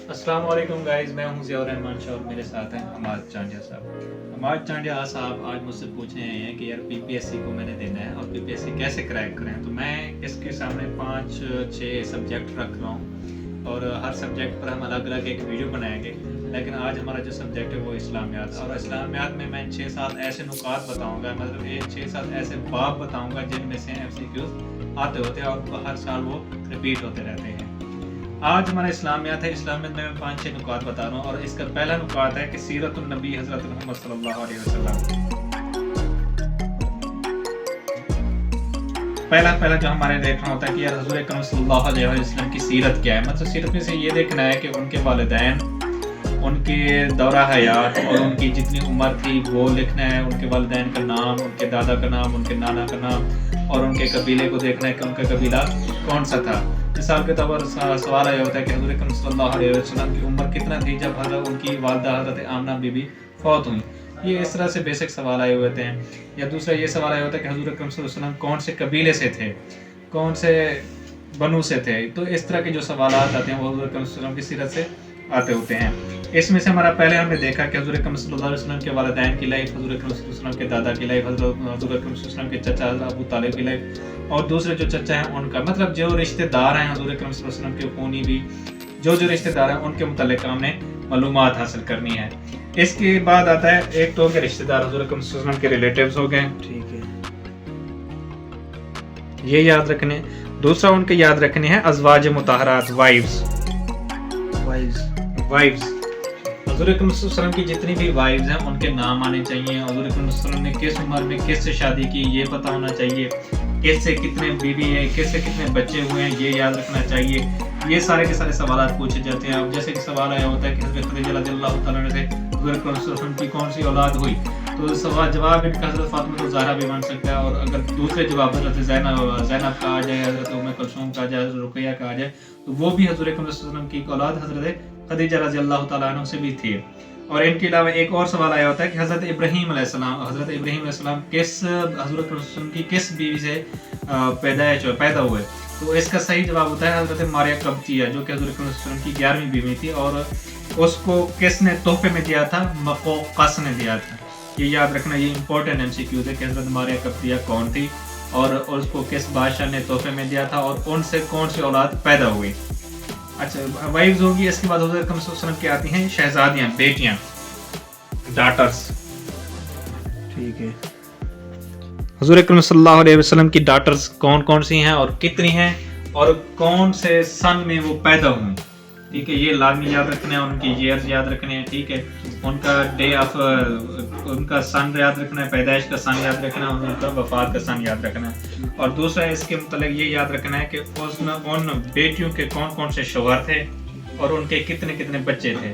السلام علیکم گائز، میں ہوں ضیاء الرحمان شاہ اور میرے ساتھ ہیں حماد چانڈیا صاحب۔ حماد چانڈیا صاحب آج مجھ سے پوچھ رہے ہیں کہ یار پی پی ایس سی کو میں نے دینا ہے اور پی پی ایس سی کیسے کریک کریں، تو میں اس کے سامنے 5-6 سبجیکٹ رکھ رہا ہوں اور ہر سبجیکٹ پر ہم الگ الگ ایک ویڈیو بنائیں گے۔ لیکن آج ہمارا جو سبجیکٹ ہے وہ اسلامیات، اور اسلامیات میں 6-7 ایسے نکات بتاؤں گا، مطلب 6-7 ایسے باب بتاؤں گا جن میں سے MCQs آتے ہوتے ہیں اور ہر سال وہ ریپیٹ ہوتے رہتے ہیں۔ آج ہمارا اسلامیات ہے، اسلامیات میں 5-6 نکات بتا رہا ہوں، اور اس کا پہلا نکات ہے کہ سیرت النبی حضرت محمد صلی اللہ علیہ وسلم۔ پہلا جو ہمارے دیکھنا ہوتا ہے کہ یار حضور اکرم صلی اللہ علیہ وسلم کی سیرت کیا ہے، مطلب سیرت میں سے یہ دیکھنا ہے کہ ان کے والدین، ان کے دورہ حیات اور ان کی جتنی عمر تھی وہ لکھنا ہے، ان کے والدین کا نام، ان کے دادا کا نام، ان کے نانا کا نام، اور ان کے قبیلے کو دیکھنا ہے کہ ان کا قبیلہ کون سا تھا۔ مثال کے طور پر سوال یہ ہوتا ہے کہ حضور اکرم صلی اللہ علیہ وسلم کی عمر کتنا تھی جب ان کی والدہ حضرت آمنہ بی بی فوت ہوئی۔ یہ اس طرح سے بیسک سوال آئے ہوتے ہیں۔ یا دوسرا یہ سوال آیا ہوتا ہے کہ حضور اکرم صلی اللہ علیہ وسلم کون سے قبیلے سے تھے، کون سے بنو سے تھے۔ تو اس طرح کے جو سوالات آتے ہیں وہ حضور اکرم صلی اللہ علیہ وسلم کی سیرت سے آتے ہوتے ہیں۔ اس میں سے ہمارا پہلے ہم نے دیکھا کہ حضور اکرم صلی اللہ علیہ وسلم کے والدین کی لائف، حضور اکرم صلی اللہ علیہ وسلم کے دادا کی لائف، حضور اکرم صلی اللہ علیہ وسلم کے چچا حضرت ابو طالب کی لائف، اور دوسرے جو چچا ہیں ان کا، مطلب جو رشتہ دار ہیں حضور اکرم صلی اللہ علیہ وسلم کے خونی بھی جو رشتہ دار ہیں ان کے متعلق ہم نے معلومات حاصل کرنی ہے۔ اس کے بعد آتا ہے ایک تو کے رشتہ دار حضور اکرم صلی اللہ علیہ وسلم کے ریلیٹیوز ہو گئے، ٹھیک ہے، یہ یاد رکھنے۔ دوسرا ان کے یاد رکھنے ہیں ازواج مطہرات، وائفز۔ حضور اکرم صلی اللہ علیہ وسلم کی جتنی بھی وائفز ہیں ان کے نام آنے چاہیے، حضور اکرم صلی اللہ علیہ وسلم نے کس عمر میں کس سے شادی کی یہ پتہ ہونا چاہیے، کس سے کتنے بیوی ہیں، کس سے کتنے بچے ہوئے ہیں یہ یاد رکھنا چاہیے۔ یہ سارے کے سارے سوالات پوچھے جاتے ہیں۔ اب جیسے کہ سوال آیا ہوتا ہے کہ حضرت خدیجہ رضی اللہ تعالیٰ عنہ سے حضور اکرم صلی اللہ علیہ وسلم کی کون سی اولاد ہوئی، تو سوال جواب ان کا حضرت فاطمہ الزہرا بھی بن سکتا ہے، اور اگر دوسرے جواب حضرت زینب کا آ جائے، حضرت ام کلثوم کا آ جائے، حضرت رقیہ کا آ جائے، تو وہ بھی حضور اکرم صلی اللہ علیہ وسلم کی اولاد حضرت خدیجہ رضی اللہ تعالیٰ عنہ سے بھی تھی۔ اور ان کے علاوہ ایک اور سوال آیا ہوتا ہے کہ حضرت ابراہیم علیہ السلام حضور اکرم صلی اللہ علیہ وسلم کی کس بیوی سے پیدا ہوئے، تو اس کا صحیح جواب ہوتا ہے حضرت ماریہ قبطیہ، جو کہ حضور اکرم صلی اللہ علیہ وسلم کی 11ویں بیوی تھی، اور اس کو کس نے تحفے میں دیا تھا؟ مقوقس نے دیا تھا۔ یہ یاد رکھنا، یہ امپورٹنٹ MCQ ہے کہ حضرت ماریہ قبطیہ کون تھی اور اس کو کس بادشاہ نے تحفے میں دیا تھا، اور ان سے کون سی اولاد پیدا ہوئی۔ اچھا، وائفز ہوگی۔ اس کے بعد حضور اکرم صلی اللہ علیہ وسلم کی آتی ہیں شہزادیاں، بیٹیاں، ڈاٹرز، ٹھیک ہے۔ حضور اکرم صلی اللہ علیہ وسلم کی ڈاٹرز کون کون سی ہیں اور کتنی ہیں اور کون سے سن میں وہ پیدا ہوئیں، ٹھیک ہے، یہ لازمی یاد رکھنا ہے۔ ان کی ایئرز یاد رکھنے ہیں، ٹھیک ہے، ان کا ڈے آف، ان کا سن یاد رکھنا ہے، پیدائش کا سن یاد رکھنا ہے، ان کا وفات کا سن یاد رکھنا ہے۔ اور دوسرا اس کے متعلق یہ یاد رکھنا ہے کہ ان بیٹیوں کے کون کون سے شوہر تھے اور ان کے کتنے کتنے بچے تھے،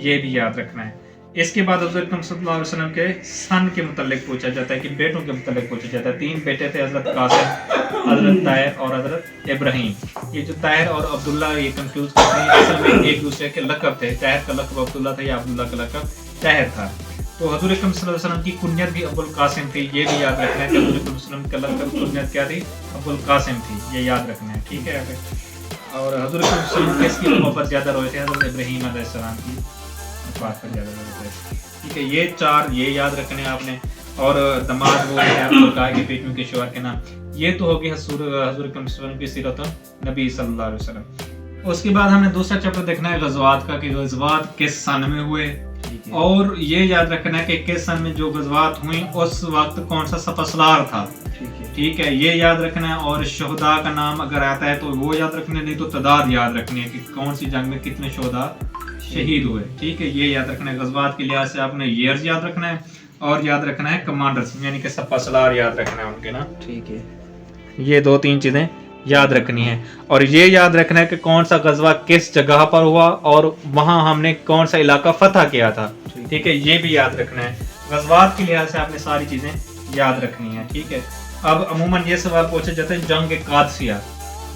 یہ بھی یاد رکھنا ہے۔ اس کے بعد حضرت اکرم صلی اللہ علیہ وسلم کے سن کے متعلق پوچھا جاتا ہے کہ بیٹوں کے متعلق پوچھا جاتا ہے۔ 3 بیٹے تھے، حضرت قاسم، حضرت طاہر اور حضرت ابراہیم۔ یہ جو طاہر اور عبداللہ یہ کنفیوز کرتے ہیں، اصل میں ایک دوسرے کے لقب تھے۔ طاہر کا لقب عبداللہ تھا یا عبداللہ کا لقب طاہر تھا۔ تو حضور اکرم صلی اللہ علیہ وسلم کی کنیت بھی ابو القاسم تھی، یہ بھی یاد رکھنا ہے کہ حضور اکرم صلی اللہ علیہ وسلم کا لقب کنیت کیا تھی؟ ابو القاسم تھی، یہ یاد رکھنا ہے، ٹھیک ہے۔ اور حضور اکرم صلی اللہ علیہ وسلم کس کی محبت زیادہ روئے تھے؟ حضرت ابراہیم علیہ السلام کی بات پر زیادہ روئے تھے، ٹھیک ہے۔ یہ 4 یہ یاد رکھنے ہیں آپ نے۔ اور دماد وہ ہے، آپ کو کہا کہ بیٹیوں کے شوہر کے نام، یہ تو ہوگی حضور اکرم صلی اللہ علیہ وسلم کی سیرت نبی صلی اللہ علیہ وسلم۔ اس کے بعد ہم نے دوسرا چیپٹر دیکھنا ہے غزوات کا، کہ غزوات کس سن میں ہوئے، اور یہ یاد رکھنا ہے کہ کس سن میں جو غزوات ہوئیں اس وقت کون سا سپاسلار تھا، ٹھیک ہے، یہ یاد رکھنا ہے۔ اور شہداء کا نام اگر آتا ہے تو وہ یاد رکھنا ہے، نہیں تو تعداد یاد رکھنی ہے کہ کون سی جنگ میں کتنے شہداء شہید ہوئے، ٹھیک ہے، یہ یاد رکھنا ہے۔ غزوات کے لحاظ سے آپ نے ایئرز یاد رکھنا ہے، اور یاد رکھنا ہے کمانڈرز، یعنی کہ سپاسلار یاد رکھنا ہے ان کے نا، ٹھیک ہے۔ یہ 2-3 چیزیں یاد رکھنی ہے، اور یہ یاد رکھنا ہے کہ کون سا غزوہ کس جگہ پر ہوا اور وہاں ہم نے کون سا علاقہ فتح کیا تھا، ٹھیک ہے، یہ بھی یاد رکھنا ہے۔ غزوات کے لحاظ سے آپ نے ساری چیزیں یاد رکھنی ہے، ٹھیک ہے۔ اب عموماً یہ سوال پوچھا جاتا ہے جنگ قادسیہ،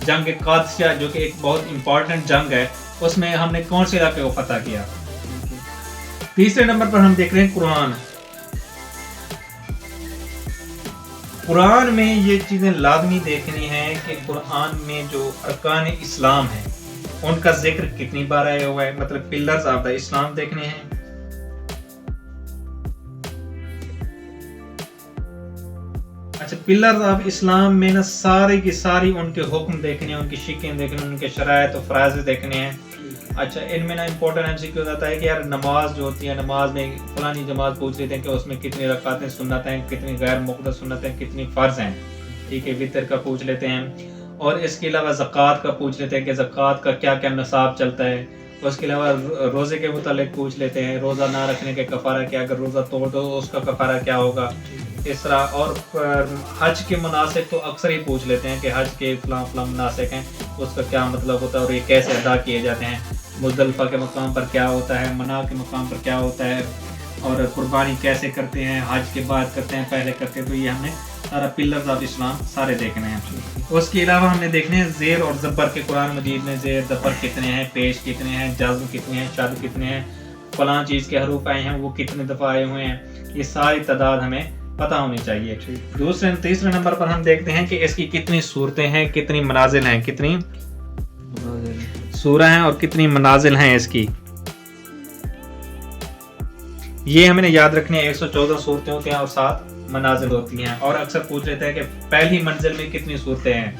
جنگ قادسیہ جو کہ ایک بہت امپورٹنٹ جنگ ہے، اس میں ہم نے کون سے علاقے کو فتح کیا۔ تیسرے نمبر پر ہم دیکھ رہے ہیں قرآن۔ قرآن میں یہ چیزیں لازمی دیکھنی ہیں کہ قرآن میں جو ارکان اسلام ہیں ان کا ذکر کتنی بار آیا ہوا ہے, مطلب پلرز آف دا اسلام دیکھنے ہیں. اچھا, پلرز آف اسلام میں نا ساری کی ساری ان کے حکم دیکھنے ہیں, ان کی شکیں دیکھنے ہیں, ان کے شرائط و فرائض دیکھنے ہیں. اچھا, ان میں نا امپورٹنٹ ایم سی کیو ہوتا ہے کہ یار نماز جو ہوتی ہے, نماز میں فلانی جماعت پوچھ لیتے ہیں کہ اس میں کتنی رکعتیں سنت ہیں, کتنی غیر مقدس سنت ہیں, کتنی فرض ہیں. ٹھیک ہے, وطر کا پوچھ لیتے ہیں. اور اس کے علاوہ زکوٰۃ کا پوچھ لیتے ہیں کہ زکوٰۃ کا کیا کیا نصاب چلتا ہے. اس کے علاوہ روزے کے متعلق پوچھ لیتے ہیں, روزہ نہ رکھنے کے کفارہ کیا, اگر روزہ توڑ دو اس کا کفارہ کیا ہوگا, اس طرح. اور حج کے مناسک تو اکثر ہی پوچھ لیتے ہیں کہ حج کے فلاں فلاں مناسک ہیں, اس کا کیا مطلب ہوتا ہے اور یہ کیسے ادا کیے جاتے ہیں. مزدلفہ کے مقام پر کیا ہوتا ہے, منا کے مقام پر کیا ہوتا ہے, اور قربانی کیسے کرتے ہیں, حج کے بعد کرتے ہیں, پہلے کرتے ہیں. تو یہ ہم نے سارا پلرز آف اسلام سارے دیکھنے ہیں. اس کے علاوہ ہم نے دیکھنے ہیں زیر اور زبر کے قرآن مجید میں زیر زبر کتنے ہیں, پیش کتنے ہیں, جزم کتنے ہیں, شد کتنے ہیں, فلاں چیز کے حروف آئے ہیں وہ کتنے دفعہ آئے ہوئے ہیں. یہ ساری تعداد ہمیں پتہ ہونی چاہیے. تیسرے نمبر پر ہم دیکھتے ہیں کہ اس کی کتنی صورتیں ہیں, کتنی منازل ہیں, کتنی سورہ ہیں اور کتنی منازل ہیں اس کی. یہ ہمیں یاد رکھنے 114 صورتیں ہوتی ہیں اور 7 منازل ہوتی ہیں. اور اکثر پوچھ لیتے ہیں کہ پہلی منزل میں کتنی صورتیں ہیں.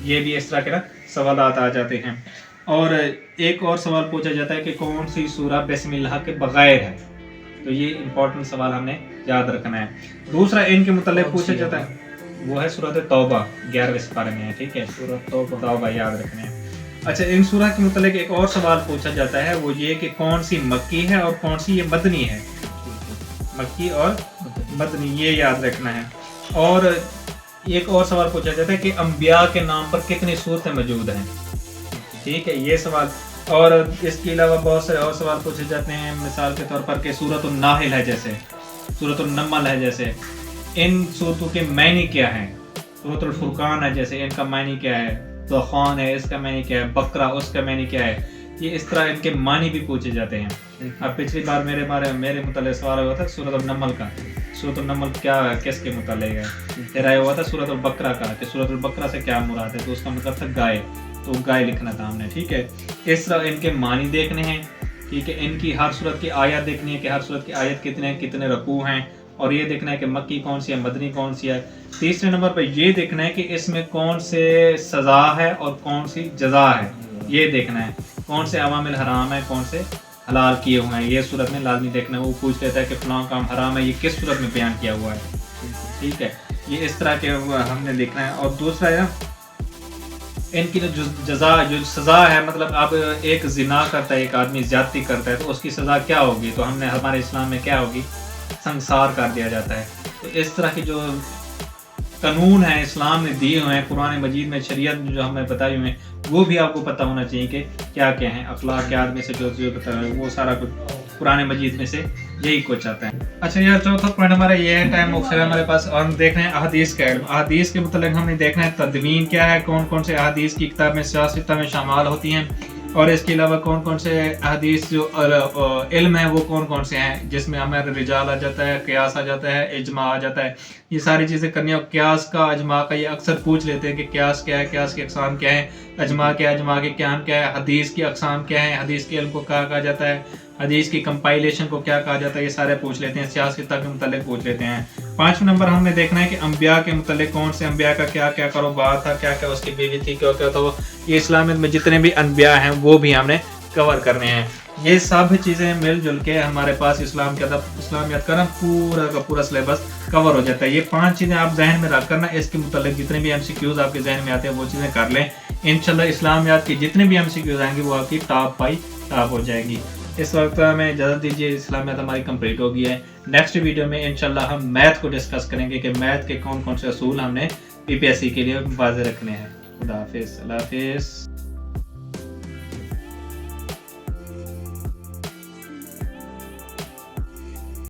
یہ بھی اس طرح کے نا سوالات آ جاتے ہیں. اور ایک اور سوال پوچھا جاتا ہے کہ کون سی سورہ بسم اللہ کے بغیر ہے. تو یہ امپورٹنٹ سوال ہم نے یاد رکھنا ہے. دوسرا ان کے متعلق پوچھا جاتا ہے وہ ہے سورۃ توبہ 11ویں سپارے میں ہے. ٹھیک ہے, سورۃ توبہ یاد رکھنا ہے. اچھا, ان سورہ کے متعلق ایک اور سوال پوچھا جاتا ہے, وہ یہ کہ کون سی مکی ہے اور کون سی یہ مدنی ہے. مکی اور مدنی یہ یاد رکھنا ہے. اور ایک اور سوال پوچھا جاتا ہے کہ انبیاء کے نام پر کتنی صورتیں موجود ہیں. ٹھیک ہے, یہ سوال. اور اس کے علاوہ بہت سے اور سوال پوچھے جاتے ہیں, مثال کے طور پر کہ سورۃ الناحل ہے جیسے, سورۃ النمل ہے جیسے, ان صورتوں کے معنی کیا ہیں. سورۃ الفرقان ہے جیسے, ان کا معنی کیا ہے. دخان ہے, اس کا معنی کیا ہے. بقرہ, اس کا معنی کیا ہے. یہ اس طرح ان کے معنی بھی پوچھے جاتے ہیں. اب پچھلی بار میرے متعلق سوال ہوا تھا سورۃ النمل کا, سورۃ النمل کیا ہے, کس کے متعلق ہے. پھر آیا ہوا تھا سورۃ البقرہ کا کہ سورۃ البقرہ سے کیا مراد ہے, تو اس کا مطلب تھا گائے, تو گائے لکھنا تھا ہم نے. ٹھیک ہے, اس طرح ان کے معنی دیکھنے ہیں. ٹھیک ہے, ان کی ہر صورت کی آیت دیکھنی ہے کہ ہر صورت کی آیت کتنے رکوع ہیں, اور یہ دیکھنا ہے کہ مکی کون سی ہے, مدنی کون سی ہے. تیسرے نمبر پہ یہ دیکھنا ہے کہ اس میں کون سے سزا ہے اور کون سی جزا ہے. یہ دیکھنا ہے کون سے عوامل حرام ہے, کون سے حلال کیے ہوئے ہیں. یہ صورت میں لازمی دیکھنا ہے. وہ پوچھ لیتا ہے کہ فلاں کام حرام ہے, یہ کس صورت میں بیان کیا ہوا ہے. ٹھیک ہے, یہ اس طرح کے ہم نے دیکھنا ہے. اور دوسرا ہے ان کی جو سزا ہے, مطلب اب ایک زنا کرتا ہے, ایک آدمی زیادتی کرتا ہے, تو اس کی سزا کیا ہوگی. تو ہم نے ہمارے اسلام میں کیا ہوگی, سنسار کر دیا جاتا ہے. تو اس طرح کی جو قانون ہیں اسلام نے دیے ہوئے ہیں قرآن مجید میں, شریعت جو ہمیں بتائی ہوئے ہیں, وہ بھی آپ کو پتہ ہونا چاہیے کہ کیا کیا ہیں. اخلاقیات میں سے جو بتا رہے ہیں وہ سارا کچھ قرآن مجید میں سے یہی کچھ آتا ہے. اچھا یار, چوتھا پوائنٹ ہمارا یہ ہے, ٹائم مختصر ہے ہمارے پاس, اور ہم دیکھ رہے ہیں احادیث کا علم. احادیث کے متعلق ہم نے دیکھنا ہے تدوین کیا ہے, کون کون سے احادیث کی کتاب میں سیاستہ میں شامل ہوتی ہیں, اور اس کے علاوہ کون کون سے احادیث جو علم ہے وہ کون کون سے ہیں, جس میں ہمیں رجال آ جاتا ہے, قیاس آ جاتا ہے, اجماع آ جاتا ہے. یہ ساری چیزیں کرنی ہے. اور قیاس کا, اجماع کا, یہ اکثر پوچھ لیتے ہیں کہ قیاس کیا ہے, قیاس کی اقسام کیا ہے, اجماع کیا ہے, اجماع کے قیام کیا ہے, حدیث کی اقسام کیا ہے, حدیث کے علم کو کیا کہا جاتا ہے, حدیث کی کمپائلیشن کو کیا کہا جاتا ہے. یہ سارے پوچھ لیتے ہیں. سیاست کے متعلق پوچھ لیتے ہیں. 5 نمبر ہم نے دیکھنا ہے کہ انبیاء کے متعلق کون سے انبیاء کا کیا کیا کاروبار تھا, کیا کیا اس کی بیوی تھی, کیا کیا تھا وہ. یہ اسلامیت میں جتنے بھی انبیاء ہیں وہ بھی ہم نے کور کرنے ہیں. یہ سب چیزیں مل جل کے ہمارے پاس اسلامیات کا نا پورا کا پورا سلیبس کور ہو جاتا ہے. یہ 5 چیزیں آپ ذہن میں رکھ کرنا, اس کے متعلق جتنے بھی MCQs آپ کے ذہن میں آتے ہیں وہ چیزیں کر لیں. انشاءاللہ اسلامیات کی جتنے بھی MCQs آئیں گے وہ آپ کی ٹاپ ہو جائے گی. اس وقت ہمیں اجازت دیجیے, اسلامیات ہماری کمپلیٹ ہو گئی ہے. نیکسٹ ویڈیو میں انشاءاللہ ہم میتھ کو ڈسکس کریں گے کہ میتھ کے کون کون سے اصول ہم نے PPSC کے لیے واضح رکھنے ہیں. خدا حافظ. اللہ حافظ.